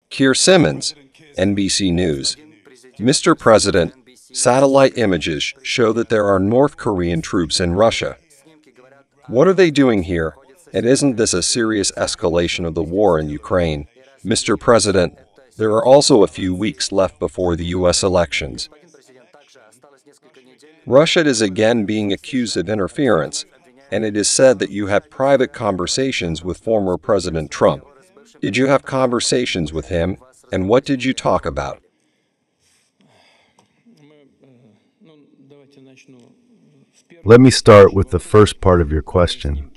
Kier Simmons, NBC News. Mr. President, satellite images show that there are North Korean troops in Russia. What are they doing here? And isn't this a serious escalation of the war in Ukraine? Mr. President, there are also a few weeks left before the U.S. elections. Russia is again being accused of interference, and it is said that you had private conversations with former President Trump. Did you have conversations with him, and what did you talk about? Let me start with the first part of your question.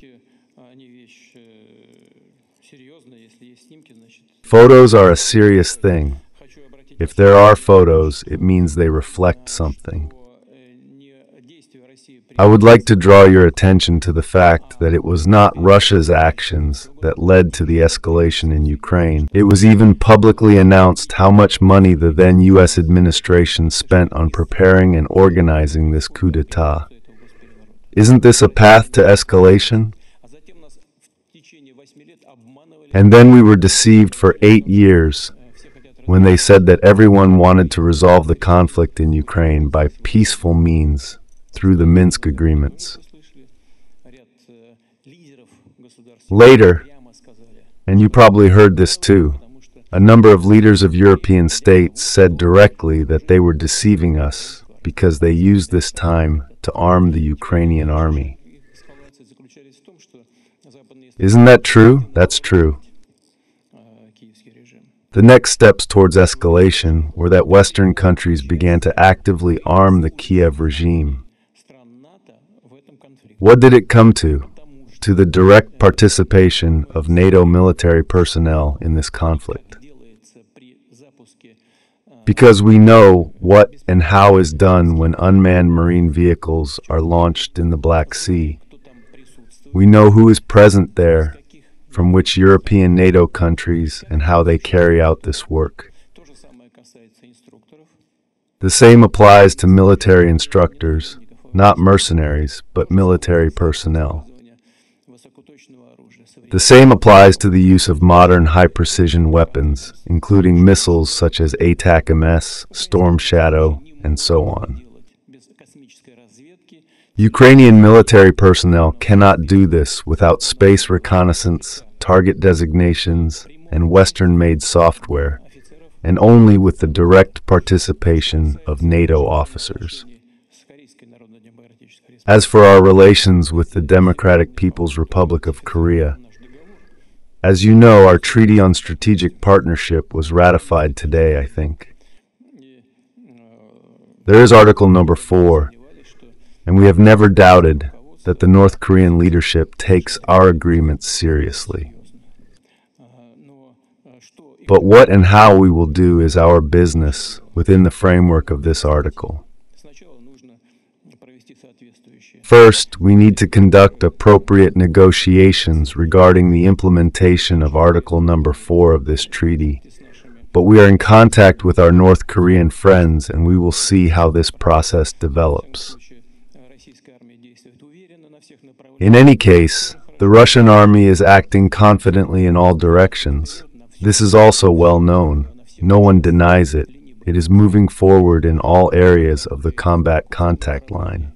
Photos are a serious thing. If there are photos, it means they reflect something. I would like to draw your attention to the fact that it was not Russia's actions that led to the escalation in Ukraine. It was even publicly announced how much money the then U.S. administration spent on preparing and organizing this coup d'etat. Isn't this a path to escalation? And then we were deceived for 8 years when they said that everyone wanted to resolve the conflict in Ukraine by peaceful means through the Minsk agreements. Later, and you probably heard this too, a number of leaders of European states said directly that they were deceiving us because they used this time to arm the Ukrainian army. Isn't that true? That's true. The next steps towards escalation were that Western countries began to actively arm the Kiev regime. What did it come to? To the direct participation of NATO military personnel in this conflict. Because we know what and how is done when unmanned marine vehicles are launched in the Black Sea. We know who is present there, from which European NATO countries, and how they carry out this work. The same applies to military instructors, not mercenaries, but military personnel. The same applies to the use of modern high-precision weapons, including missiles such as ATACMS, Storm Shadow, and so on. Ukrainian military personnel cannot do this without space reconnaissance, target designations, and Western-made software, and only with the direct participation of NATO officers. As for our relations with the Democratic People's Republic of Korea, as you know, our Treaty on Strategic Partnership was ratified today, I think. There is Article number 4, and we have never doubted that the North Korean leadership takes our agreements seriously. But what and how we will do is our business within the framework of this article. First, we need to conduct appropriate negotiations regarding the implementation of Article number 4 of this treaty, but we are in contact with our North Korean friends and we will see how this process develops. In any case, the Russian army is acting confidently in all directions. This is also well known. No one denies it. It is moving forward in all areas of the combat contact line.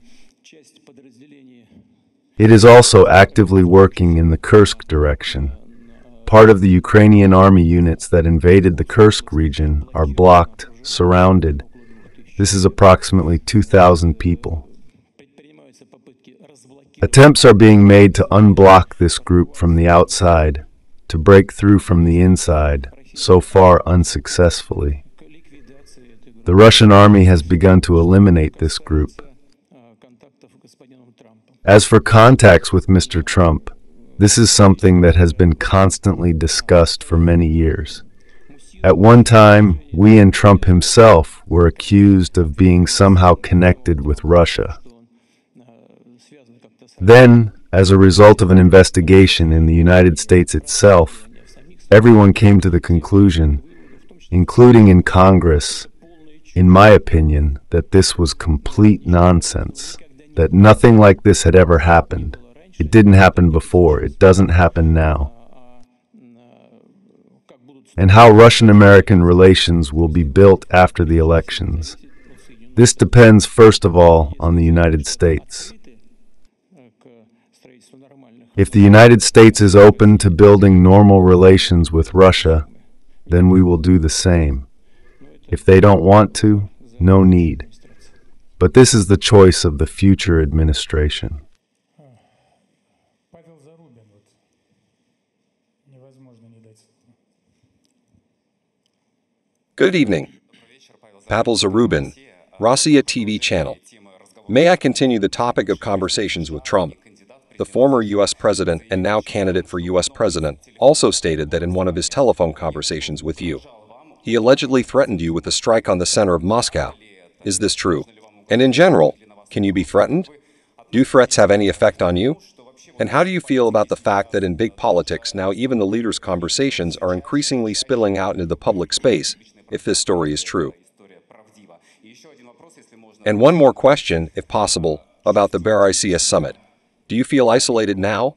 It is also actively working in the Kursk direction. Part of the Ukrainian army units that invaded the Kursk region are blocked, surrounded. This is approximately 2,000 people. Attempts are being made to unblock this group from the outside, to break through from the inside, so far unsuccessfully. The Russian army has begun to eliminate this group. As for contacts with Mr. Trump, this is something that has been constantly discussed for many years. At one time, we and Trump himself were accused of being somehow connected with Russia. Then, as a result of an investigation in the United States itself, everyone came to the conclusion, including in Congress, in my opinion, that this was complete nonsense, that nothing like this had ever happened. It didn't happen before. It doesn't happen now. and how Russian-American relations will be built after the elections. This depends, first of all, on the United States. If the United States is open to building normal relations with Russia, then we will do the same. If they don't want to, no need. But this is the choice of the future administration. Good evening. Pavel Zarubin, Rossiya TV channel. May I continue the topic of conversations with Trump? The former U.S. president and now candidate for U.S. president also stated that in one of his telephone conversations with you, he allegedly threatened you with a strike on the center of Moscow. Is this true? And in general, can you be threatened? Do threats have any effect on you? And how do you feel about the fact that in big politics now even the leaders' conversations are increasingly spilling out into the public space, if this story is true? And one more question, if possible, about the BRICS summit. Do you feel isolated now?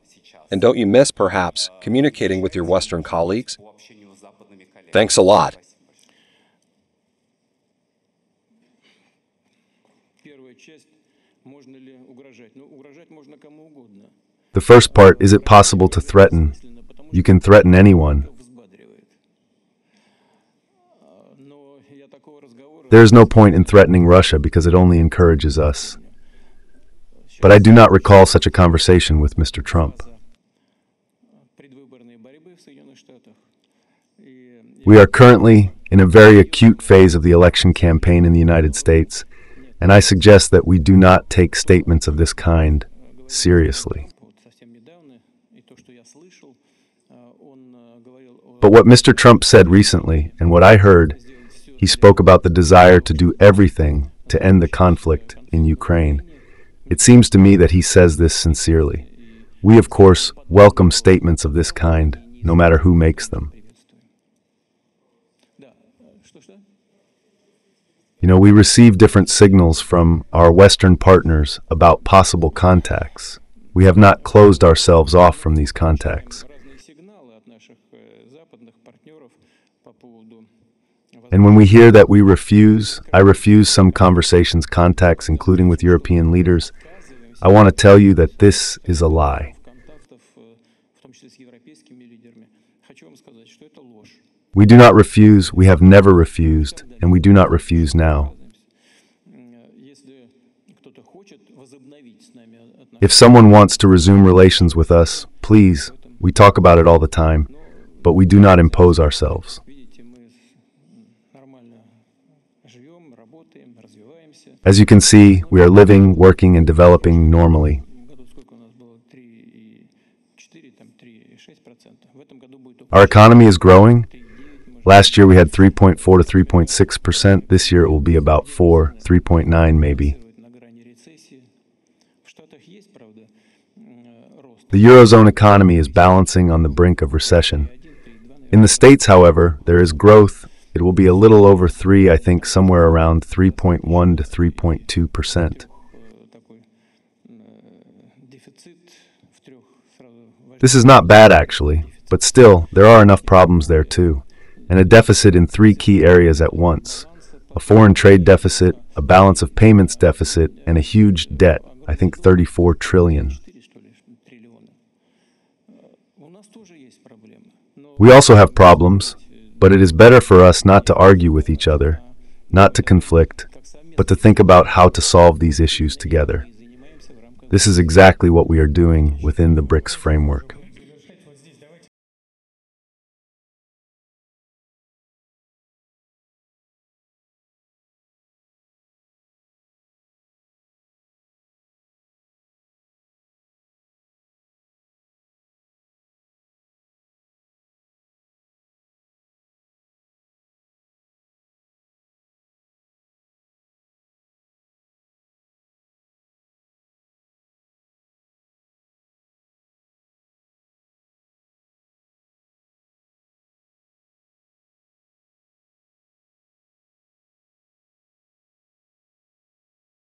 And don't you miss, perhaps, communicating with your Western colleagues? Thanks a lot. The first part, is it possible to threaten? You can threaten anyone. There is no point in threatening Russia because it only encourages us. But I do not recall such a conversation with Mr. Trump. We are currently in a very acute phase of the election campaign in the United States, and I suggest that we do not take statements of this kind seriously. But what Mr. Trump said recently, and what I heard, he spoke about the desire to do everything to end the conflict in Ukraine. It seems to me that he says this sincerely. We, of course, welcome statements of this kind, no matter who makes them. We receive different signals from our Western partners about possible contacts. We have not closed ourselves off from these contacts. And when we hear that I refuse some conversations, contacts, including with European leaders, I want to tell you that this is a lie. We do not refuse, we have never refused, and we do not refuse now. If someone wants to resume relations with us, please, we talk about it all the time, but we do not impose ourselves. As you can see, we are living, working, and developing normally. Our economy is growing. Last year we had 3.4 to 3.6%. This year it will be about 3.9 maybe. The Eurozone economy is balancing on the brink of recession. In the States, however, there is growth. It will be a little over 3, I think somewhere around 3.1 to 3.2%. This is not bad actually, but still, there are enough problems there too, and a deficit in 3 key areas at once. A foreign trade deficit, a balance of payments deficit, and a huge debt, I think 34 trillion. We also have problems, but it is better for us not to argue with each other, not to conflict, but to think about how to solve these issues together. This is exactly what we are doing within the BRICS framework.